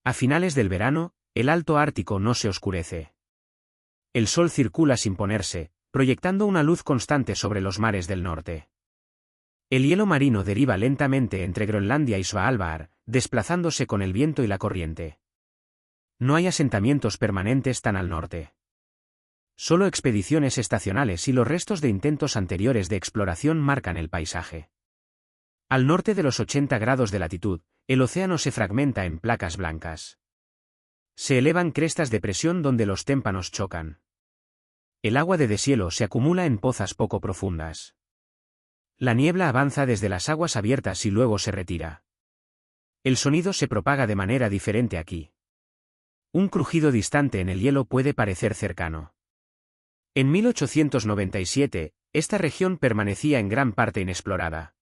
A finales del verano, el Alto Ártico no se oscurece. El sol circula sin ponerse, proyectando una luz constante sobre los mares del norte. El hielo marino deriva lentamente entre Groenlandia y Svalbard, desplazándose con el viento y la corriente. No hay asentamientos permanentes tan al norte. Solo expediciones estacionales y los restos de intentos anteriores de exploración marcan el paisaje. Al norte de los 80 grados de latitud, el océano se fragmenta en placas blancas. Se elevan crestas de presión donde los témpanos chocan. El agua de deshielo se acumula en pozas poco profundas. La niebla avanza desde las aguas abiertas y luego se retira. El sonido se propaga de manera diferente aquí. Un crujido distante en el hielo puede parecer cercano. En 1897, esta región permanecía en gran parte inexplorada.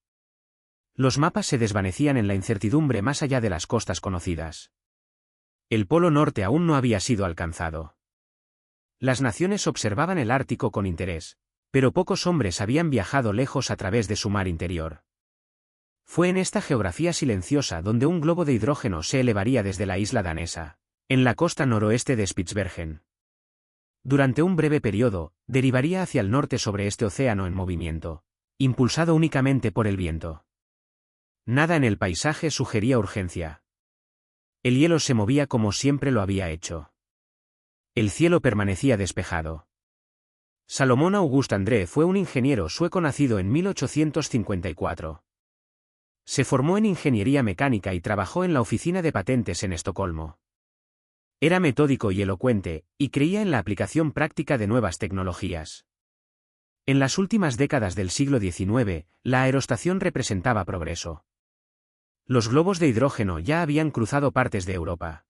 Los mapas se desvanecían en la incertidumbre más allá de las costas conocidas. El Polo Norte aún no había sido alcanzado. Las naciones observaban el Ártico con interés, pero pocos hombres habían viajado lejos a través de su mar interior. Fue en esta geografía silenciosa donde un globo de hidrógeno se elevaría desde la isla danesa, en la costa noroeste de Spitsbergen. Durante un breve periodo, derivaría hacia el norte sobre este océano en movimiento, impulsado únicamente por el viento. Nada en el paisaje sugería urgencia. El hielo se movía como siempre lo había hecho. El cielo permanecía despejado. Salomón August André fue un ingeniero sueco nacido en 1854. Se formó en ingeniería mecánica y trabajó en la oficina de patentes en Estocolmo. Era metódico y elocuente, y creía en la aplicación práctica de nuevas tecnologías. En las últimas décadas del siglo XIX, la aerostación representaba progreso. Los globos de hidrógeno ya habían cruzado partes de Europa.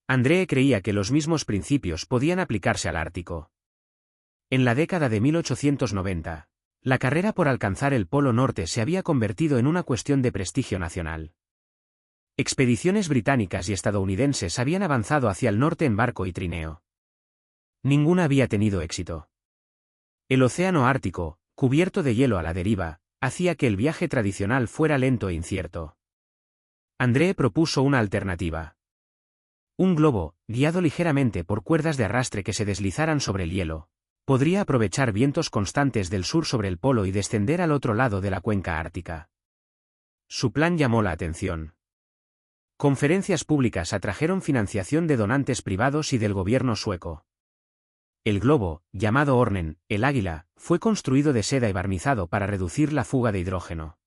André creía que los mismos principios podían aplicarse al Ártico. En la década de 1890, la carrera por alcanzar el Polo Norte se había convertido en una cuestión de prestigio nacional. Expediciones británicas y estadounidenses habían avanzado hacia el norte en barco y trineo. Ninguna había tenido éxito. El océano Ártico, cubierto de hielo a la deriva, hacía que el viaje tradicional fuera lento e incierto. André propuso una alternativa. Un globo, guiado ligeramente por cuerdas de arrastre que se deslizaran sobre el hielo, podría aprovechar vientos constantes del sur sobre el polo y descender al otro lado de la cuenca ártica. Su plan llamó la atención. Conferencias públicas atrajeron financiación de donantes privados y del gobierno sueco. El globo, llamado Ornen, el águila, fue construido de seda y barnizado para reducir la fuga de hidrógeno.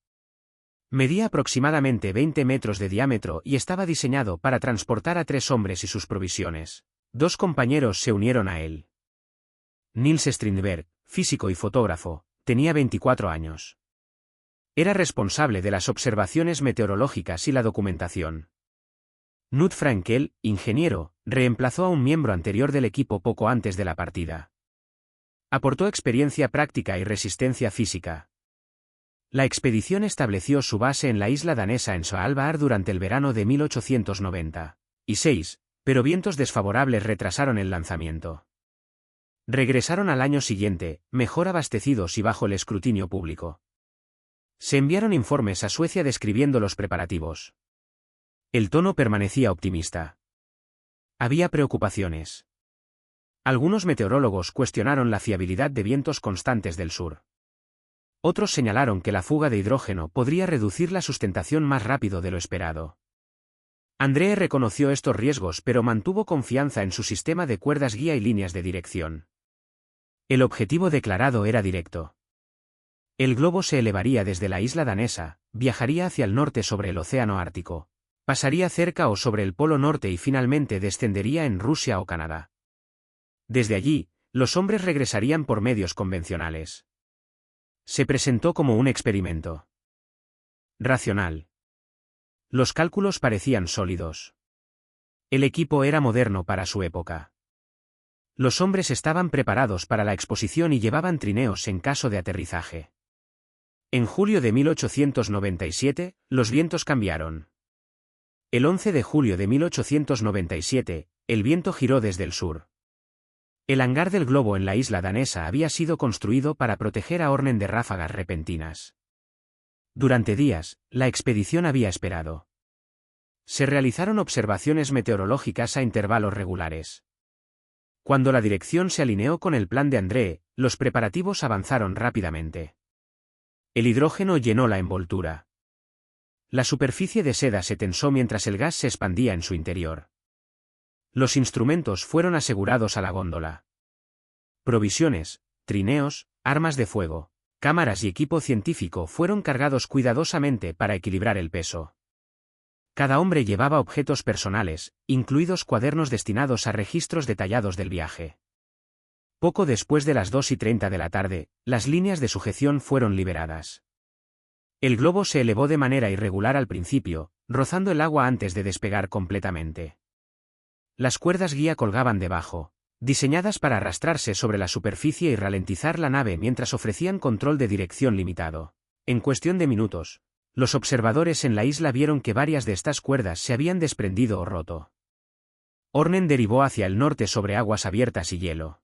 Medía aproximadamente 20 metros de diámetro y estaba diseñado para transportar a 3 hombres y sus provisiones. 2 compañeros se unieron a él. Niels Strindberg, físico y fotógrafo, tenía 24 años. Era responsable de las observaciones meteorológicas y la documentación. Knut Frankel, ingeniero, reemplazó a un miembro anterior del equipo poco antes de la partida. Aportó experiencia práctica y resistencia física. La expedición estableció su base en la isla danesa en Svalbard durante el verano de 1896, pero vientos desfavorables retrasaron el lanzamiento. Regresaron al año siguiente, mejor abastecidos y bajo el escrutinio público. Se enviaron informes a Suecia describiendo los preparativos. El tono permanecía optimista. Había preocupaciones. Algunos meteorólogos cuestionaron la fiabilidad de vientos constantes del sur. Otros señalaron que la fuga de hidrógeno podría reducir la sustentación más rápido de lo esperado. André reconoció estos riesgos pero mantuvo confianza en su sistema de cuerdas guía y líneas de dirección. El objetivo declarado era directo. El globo se elevaría desde la isla danesa, viajaría hacia el norte sobre el océano Ártico, pasaría cerca o sobre el Polo Norte y finalmente descendería en Rusia o Canadá. Desde allí, los hombres regresarían por medios convencionales. Se presentó como un experimento racional. Los cálculos parecían sólidos. El equipo era moderno para su época. Los hombres estaban preparados para la exposición y llevaban trineos en caso de aterrizaje. En julio de 1897, los vientos cambiaron. El 11 de julio de 1897, el viento giró desde el sur. El hangar del globo en la isla danesa había sido construido para proteger a Ornen de ráfagas repentinas. Durante días, la expedición había esperado. Se realizaron observaciones meteorológicas a intervalos regulares. Cuando la dirección se alineó con el plan de Andrée, los preparativos avanzaron rápidamente. El hidrógeno llenó la envoltura. La superficie de seda se tensó mientras el gas se expandía en su interior. Los instrumentos fueron asegurados a la góndola. Provisiones, trineos, armas de fuego, cámaras y equipo científico fueron cargados cuidadosamente para equilibrar el peso. Cada hombre llevaba objetos personales, incluidos cuadernos destinados a registros detallados del viaje. Poco después de las 2:30 de la tarde, las líneas de sujeción fueron liberadas. El globo se elevó de manera irregular al principio, rozando el agua antes de despegar completamente. Las cuerdas guía colgaban debajo, diseñadas para arrastrarse sobre la superficie y ralentizar la nave mientras ofrecían control de dirección limitado. En cuestión de minutos, los observadores en la isla vieron que varias de estas cuerdas se habían desprendido o roto. Ornen derivó hacia el norte sobre aguas abiertas y hielo.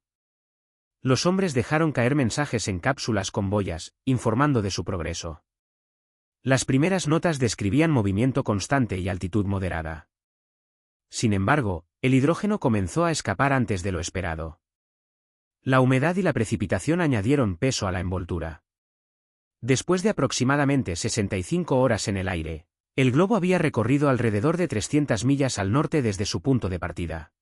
Los hombres dejaron caer mensajes en cápsulas con boyas, informando de su progreso. Las primeras notas describían movimiento constante y altitud moderada. Sin embargo, el hidrógeno comenzó a escapar antes de lo esperado. La humedad y la precipitación añadieron peso a la envoltura. Después de aproximadamente 65 horas en el aire, el globo había recorrido alrededor de 300 millas al norte desde su punto de partida.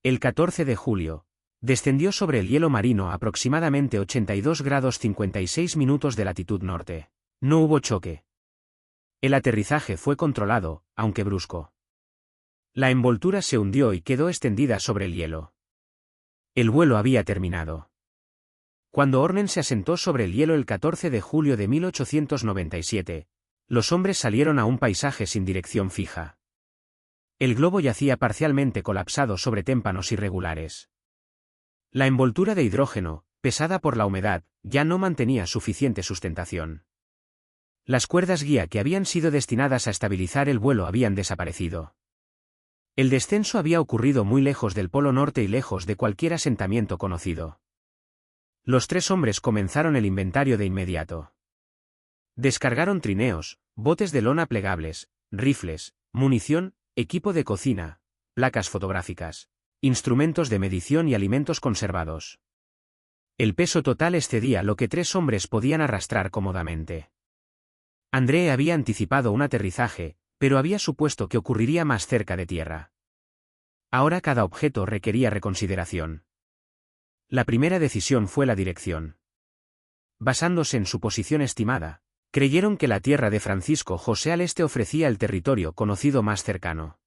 El 14 de julio, descendió sobre el hielo marino a aproximadamente 82 grados 56 minutos de latitud norte. No hubo choque. El aterrizaje fue controlado, aunque brusco. La envoltura se hundió y quedó extendida sobre el hielo. El vuelo había terminado. Cuando Ornen se asentó sobre el hielo el 14 de julio de 1897, los hombres salieron a un paisaje sin dirección fija. El globo yacía parcialmente colapsado sobre témpanos irregulares. La envoltura de hidrógeno, pesada por la humedad, ya no mantenía suficiente sustentación. Las cuerdas guía que habían sido destinadas a estabilizar el vuelo habían desaparecido. El descenso había ocurrido muy lejos del Polo Norte y lejos de cualquier asentamiento conocido. Los tres hombres comenzaron el inventario de inmediato. Descargaron trineos, botes de lona plegables, rifles, munición, equipo de cocina, placas fotográficas, instrumentos de medición y alimentos conservados. El peso total excedía lo que tres hombres podían arrastrar cómodamente. Andrée había anticipado un aterrizaje, pero había supuesto que ocurriría más cerca de tierra. Ahora cada objeto requería reconsideración. La primera decisión fue la dirección. Basándose en su posición estimada, creyeron que la tierra de Francisco José al este ofrecía el territorio conocido más cercano.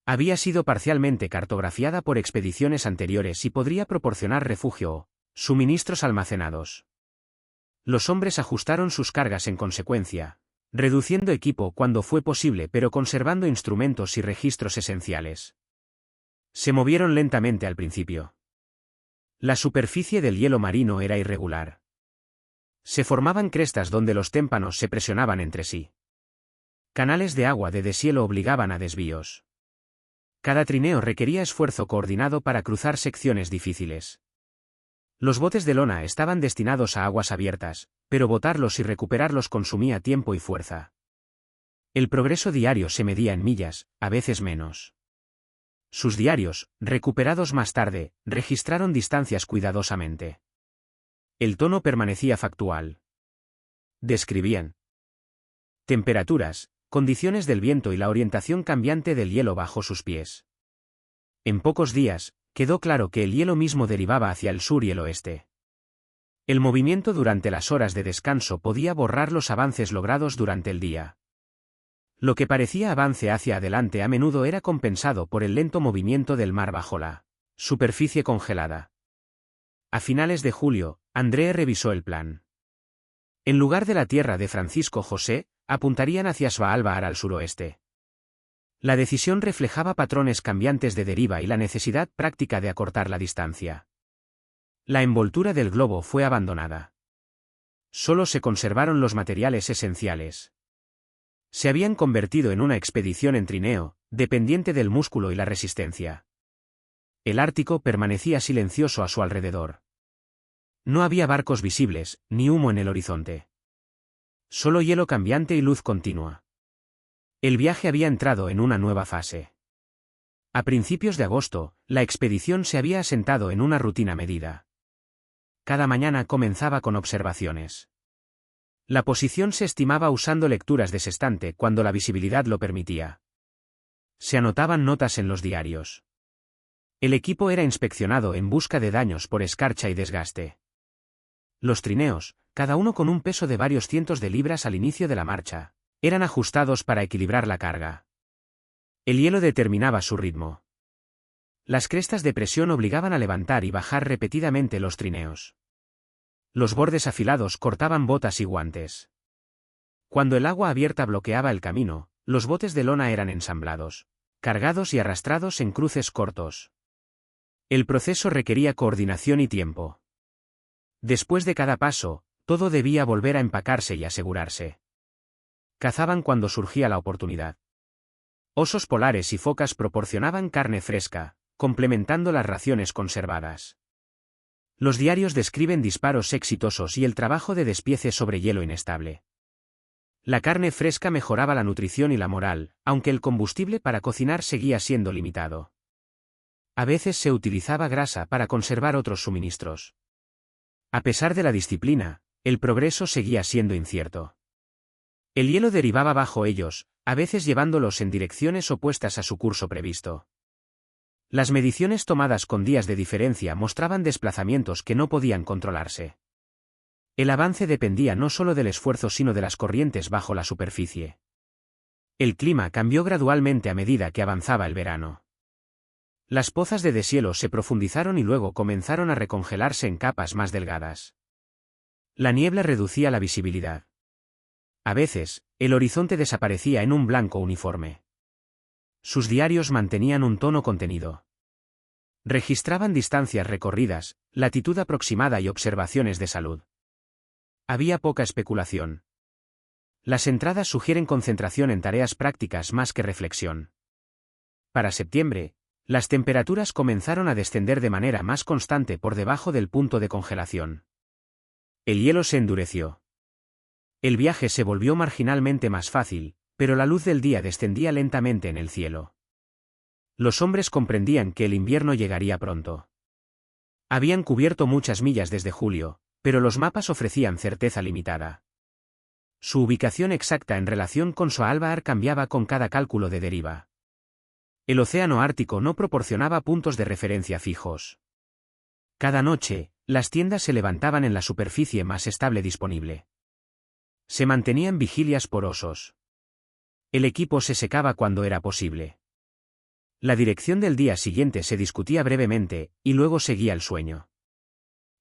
Había sido parcialmente cartografiada por expediciones anteriores y podría proporcionar refugio o suministros almacenados. Los hombres ajustaron sus cargas en consecuencia, reduciendo equipo cuando fue posible pero conservando instrumentos y registros esenciales. Se movieron lentamente al principio. La superficie del hielo marino era irregular. Se formaban crestas donde los témpanos se presionaban entre sí. Canales de agua de deshielo obligaban a desvíos. Cada trineo requería esfuerzo coordinado para cruzar secciones difíciles. Los botes de lona estaban destinados a aguas abiertas, pero botarlos y recuperarlos consumía tiempo y fuerza. El progreso diario se medía en millas, a veces menos. Sus diarios, recuperados más tarde, registraron distancias cuidadosamente. El tono permanecía factual. Describían temperaturas, condiciones del viento y la orientación cambiante del hielo bajo sus pies. En pocos días, quedó claro que el hielo mismo derivaba hacia el sur y el oeste. El movimiento durante las horas de descanso podía borrar los avances logrados durante el día. Lo que parecía avance hacia adelante a menudo era compensado por el lento movimiento del mar bajo la superficie congelada. A finales de julio, Andrée revisó el plan. En lugar de la tierra de Francisco José, apuntarían hacia Svalbard al suroeste. La decisión reflejaba patrones cambiantes de deriva y la necesidad práctica de acortar la distancia. La envoltura del globo fue abandonada. Solo se conservaron los materiales esenciales. Se habían convertido en una expedición en trineo, dependiente del músculo y la resistencia. El Ártico permanecía silencioso a su alrededor. No había barcos visibles, ni humo en el horizonte. Solo hielo cambiante y luz continua. El viaje había entrado en una nueva fase. A principios de agosto, la expedición se había asentado en una rutina medida. Cada mañana comenzaba con observaciones. La posición se estimaba usando lecturas de sextante cuando la visibilidad lo permitía. Se anotaban notas en los diarios. El equipo era inspeccionado en busca de daños por escarcha y desgaste. Los trineos, cada uno con un peso de varios cientos de libras al inicio de la marcha, eran ajustados para equilibrar la carga. El hielo determinaba su ritmo. Las crestas de presión obligaban a levantar y bajar repetidamente los trineos. Los bordes afilados cortaban botas y guantes. Cuando el agua abierta bloqueaba el camino, los botes de lona eran ensamblados, cargados y arrastrados en cruces cortos. El proceso requería coordinación y tiempo. Después de cada paso, todo debía volver a empacarse y asegurarse. Cazaban cuando surgía la oportunidad. Osos polares y focas proporcionaban carne fresca, complementando las raciones conservadas. Los diarios describen disparos exitosos y el trabajo de despiece sobre hielo inestable. La carne fresca mejoraba la nutrición y la moral, aunque el combustible para cocinar seguía siendo limitado. A veces se utilizaba grasa para conservar otros suministros. A pesar de la disciplina, el progreso seguía siendo incierto. El hielo derivaba bajo ellos, a veces llevándolos en direcciones opuestas a su curso previsto. Las mediciones tomadas con días de diferencia mostraban desplazamientos que no podían controlarse. El avance dependía no solo del esfuerzo sino de las corrientes bajo la superficie. El clima cambió gradualmente a medida que avanzaba el verano. Las pozas de deshielo se profundizaron y luego comenzaron a recongelarse en capas más delgadas. La niebla reducía la visibilidad. A veces, el horizonte desaparecía en un blanco uniforme. Sus diarios mantenían un tono contenido. Registraban distancias recorridas, latitud aproximada y observaciones de salud. Había poca especulación. Las entradas sugieren concentración en tareas prácticas más que reflexión. Para septiembre, las temperaturas comenzaron a descender de manera más constante por debajo del punto de congelación. El hielo se endureció. El viaje se volvió marginalmente más fácil, pero la luz del día descendía lentamente en el cielo. Los hombres comprendían que el invierno llegaría pronto. Habían cubierto muchas millas desde julio, pero los mapas ofrecían certeza limitada. Su ubicación exacta en relación con Svalbard cambiaba con cada cálculo de deriva. El océano Ártico no proporcionaba puntos de referencia fijos. Cada noche, las tiendas se levantaban en la superficie más estable disponible. Se mantenían vigilias por osos. El equipo se secaba cuando era posible. La dirección del día siguiente se discutía brevemente, y luego seguía el sueño.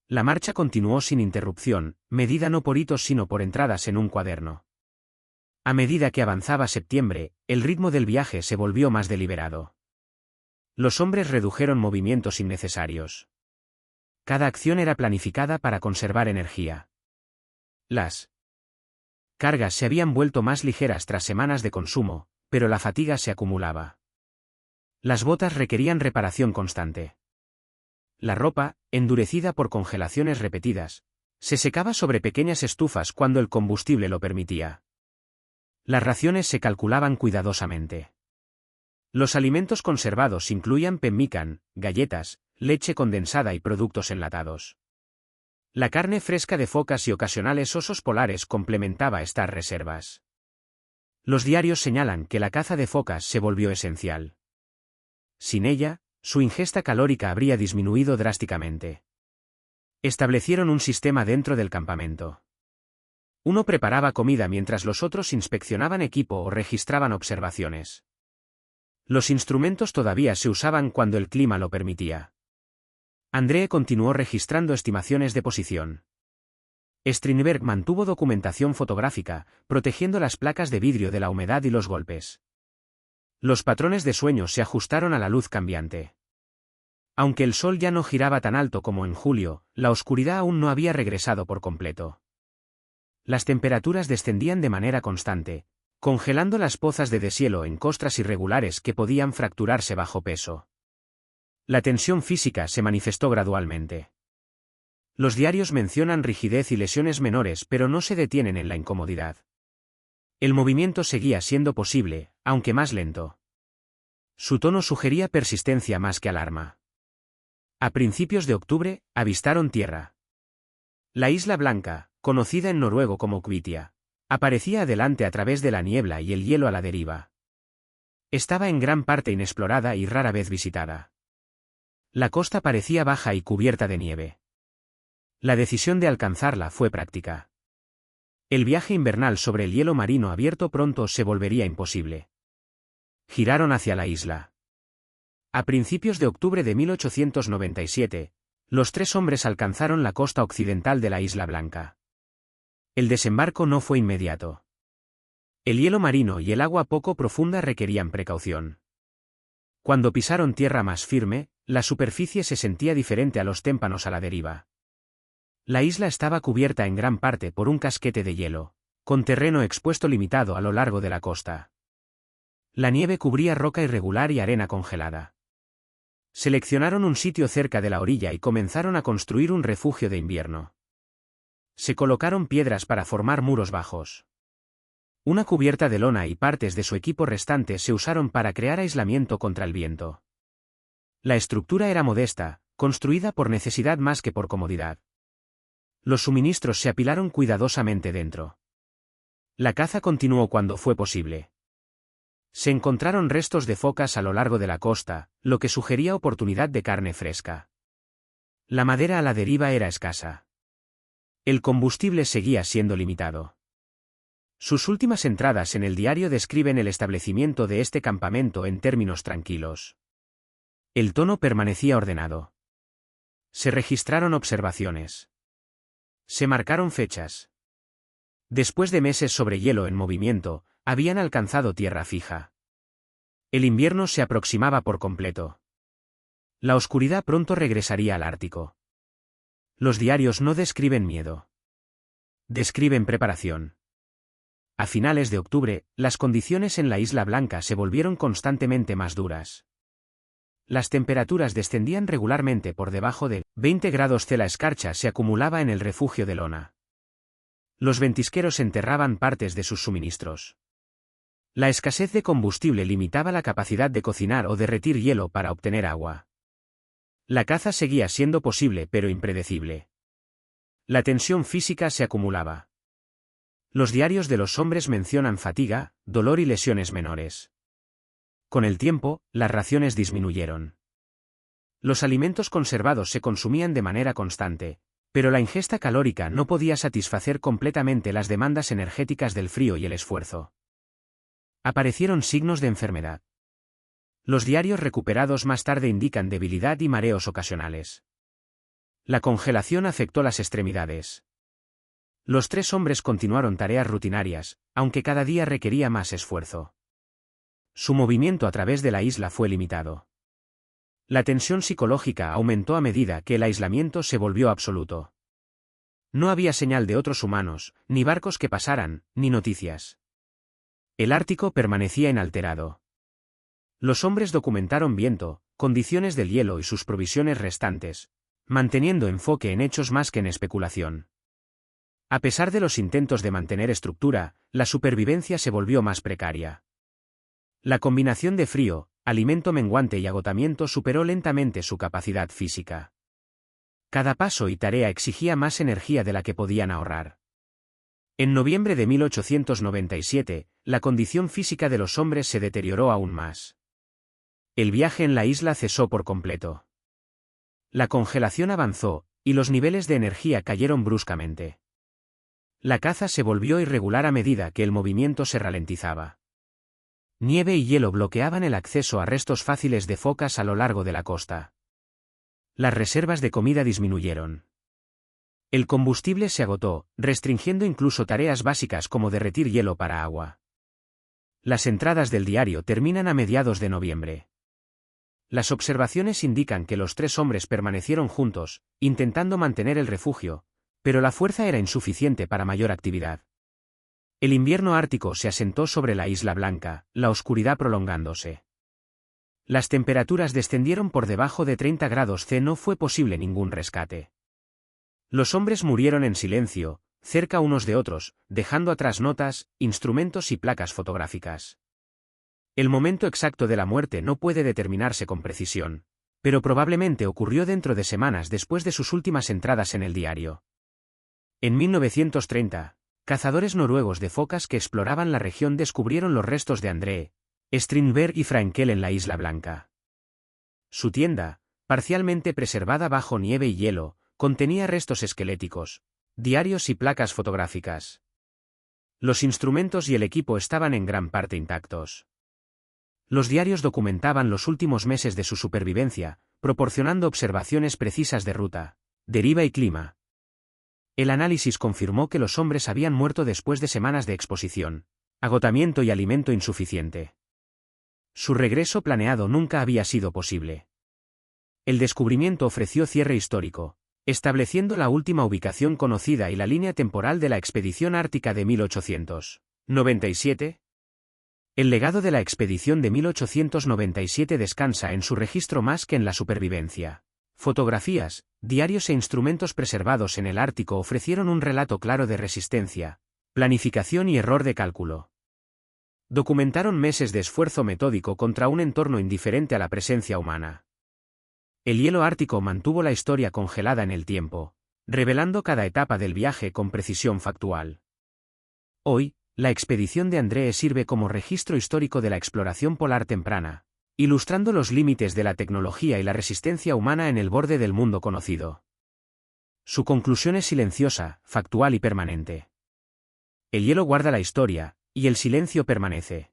La marcha continuó sin interrupción, medida no por hitos sino por entradas en un cuaderno. A medida que avanzaba septiembre, el ritmo del viaje se volvió más deliberado. Los hombres redujeron movimientos innecesarios. Cada acción era planificada para conservar energía. Las cargas se habían vuelto más ligeras tras semanas de consumo, pero la fatiga se acumulaba. Las botas requerían reparación constante. La ropa, endurecida por congelaciones repetidas, se secaba sobre pequeñas estufas cuando el combustible lo permitía. Las raciones se calculaban cuidadosamente. Los alimentos conservados incluían pemmican, galletas, leche condensada y productos enlatados. La carne fresca de focas y ocasionales osos polares complementaba estas reservas. Los diarios señalan que la caza de focas se volvió esencial. Sin ella, su ingesta calórica habría disminuido drásticamente. Establecieron un sistema dentro del campamento. Uno preparaba comida mientras los otros inspeccionaban equipo o registraban observaciones. Los instrumentos todavía se usaban cuando el clima lo permitía. André continuó registrando estimaciones de posición. Strindberg mantuvo documentación fotográfica, protegiendo las placas de vidrio de la humedad y los golpes. Los patrones de sueño se ajustaron a la luz cambiante. Aunque el sol ya no giraba tan alto como en julio, la oscuridad aún no había regresado por completo. Las temperaturas descendían de manera constante, congelando las pozas de deshielo en costras irregulares que podían fracturarse bajo peso. La tensión física se manifestó gradualmente. Los diarios mencionan rigidez y lesiones menores pero no se detienen en la incomodidad. El movimiento seguía siendo posible, aunque más lento. Su tono sugería persistencia más que alarma. A principios de octubre, avistaron tierra. La Isla Blanca, conocida en noruego como Kvitia, aparecía adelante a través de la niebla y el hielo a la deriva. Estaba en gran parte inexplorada y rara vez visitada. La costa parecía baja y cubierta de nieve. La decisión de alcanzarla fue práctica. El viaje invernal sobre el hielo marino abierto pronto se volvería imposible. Giraron hacia la isla. A principios de octubre de 1897, los tres hombres alcanzaron la costa occidental de la Isla Blanca. El desembarco no fue inmediato. El hielo marino y el agua poco profunda requerían precaución. Cuando pisaron tierra más firme, la superficie se sentía diferente a los témpanos a la deriva. La isla estaba cubierta en gran parte por un casquete de hielo, con terreno expuesto limitado a lo largo de la costa. La nieve cubría roca irregular y arena congelada. Seleccionaron un sitio cerca de la orilla y comenzaron a construir un refugio de invierno. Se colocaron piedras para formar muros bajos. Una cubierta de lona y partes de su equipo restante se usaron para crear aislamiento contra el viento. La estructura era modesta, construida por necesidad más que por comodidad. Los suministros se apilaron cuidadosamente dentro. La caza continuó cuando fue posible. Se encontraron restos de focas a lo largo de la costa, lo que sugería oportunidad de carne fresca. La madera a la deriva era escasa. El combustible seguía siendo limitado. Sus últimas entradas en el diario describen el establecimiento de este campamento en términos tranquilos. El tono permanecía ordenado. Se registraron observaciones. Se marcaron fechas. Después de meses sobre hielo en movimiento, habían alcanzado tierra fija. El invierno se aproximaba por completo. La oscuridad pronto regresaría al Ártico. Los diarios no describen miedo. Describen preparación. A finales de octubre, las condiciones en la Isla Blanca se volvieron constantemente más duras. Las temperaturas descendían regularmente por debajo de 20 grados C. La escarcha se acumulaba en el refugio de lona. Los ventisqueros enterraban partes de sus suministros. La escasez de combustible limitaba la capacidad de cocinar o derretir hielo para obtener agua. La caza seguía siendo posible pero impredecible. La tensión física se acumulaba. Los diarios de los hombres mencionan fatiga, dolor y lesiones menores. Con el tiempo, las raciones disminuyeron. Los alimentos conservados se consumían de manera constante, pero la ingesta calórica no podía satisfacer completamente las demandas energéticas del frío y el esfuerzo. Aparecieron signos de enfermedad. Los diarios recuperados más tarde indican debilidad y mareos ocasionales. La congelación afectó las extremidades. Los tres hombres continuaron tareas rutinarias, aunque cada día requería más esfuerzo. Su movimiento a través de la isla fue limitado. La tensión psicológica aumentó a medida que el aislamiento se volvió absoluto. No había señal de otros humanos, ni barcos que pasaran, ni noticias. El Ártico permanecía inalterado. Los hombres documentaron viento, condiciones del hielo y sus provisiones restantes, manteniendo enfoque en hechos más que en especulación. A pesar de los intentos de mantener estructura, la supervivencia se volvió más precaria. La combinación de frío, alimento menguante y agotamiento superó lentamente su capacidad física. Cada paso y tarea exigía más energía de la que podían ahorrar. En noviembre de 1897, la condición física de los hombres se deterioró aún más. El viaje en la isla cesó por completo. La congelación avanzó, y los niveles de energía cayeron bruscamente. La caza se volvió irregular a medida que el movimiento se ralentizaba. Nieve y hielo bloqueaban el acceso a restos fáciles de focas a lo largo de la costa. Las reservas de comida disminuyeron. El combustible se agotó, restringiendo incluso tareas básicas como derretir hielo para agua. Las entradas del diario terminan a mediados de noviembre. Las observaciones indican que los tres hombres permanecieron juntos, intentando mantener el refugio, pero la fuerza era insuficiente para mayor actividad. El invierno ártico se asentó sobre la Isla Blanca, la oscuridad prolongándose. Las temperaturas descendieron por debajo de 30 grados C. No fue posible ningún rescate. Los hombres murieron en silencio, cerca unos de otros, dejando atrás notas, instrumentos y placas fotográficas. El momento exacto de la muerte no puede determinarse con precisión, pero probablemente ocurrió dentro de semanas después de sus últimas entradas en el diario. En 1930, cazadores noruegos de focas que exploraban la región descubrieron los restos de André Strindberg y Frankel en la Isla Blanca. Su tienda, parcialmente preservada bajo nieve y hielo, contenía restos esqueléticos, diarios y placas fotográficas. Los instrumentos y el equipo estaban en gran parte intactos. Los diarios documentaban los últimos meses de su supervivencia, proporcionando observaciones precisas de ruta, deriva y clima. El análisis confirmó que los hombres habían muerto después de semanas de exposición, agotamiento y alimento insuficiente. Su regreso planeado nunca había sido posible. El descubrimiento ofreció cierre histórico, estableciendo la última ubicación conocida y la línea temporal de la expedición ártica de 1897. El legado de la expedición de 1897 descansa en su registro más que en la supervivencia. Fotografías, diarios e instrumentos preservados en el Ártico ofrecieron un relato claro de resistencia, planificación y error de cálculo. Documentaron meses de esfuerzo metódico contra un entorno indiferente a la presencia humana. El hielo ártico mantuvo la historia congelada en el tiempo, revelando cada etapa del viaje con precisión factual. Hoy, la expedición de Andrée sirve como registro histórico de la exploración polar temprana, ilustrando los límites de la tecnología y la resistencia humana en el borde del mundo conocido. Su conclusión es silenciosa, factual y permanente. El hielo guarda la historia, y el silencio permanece.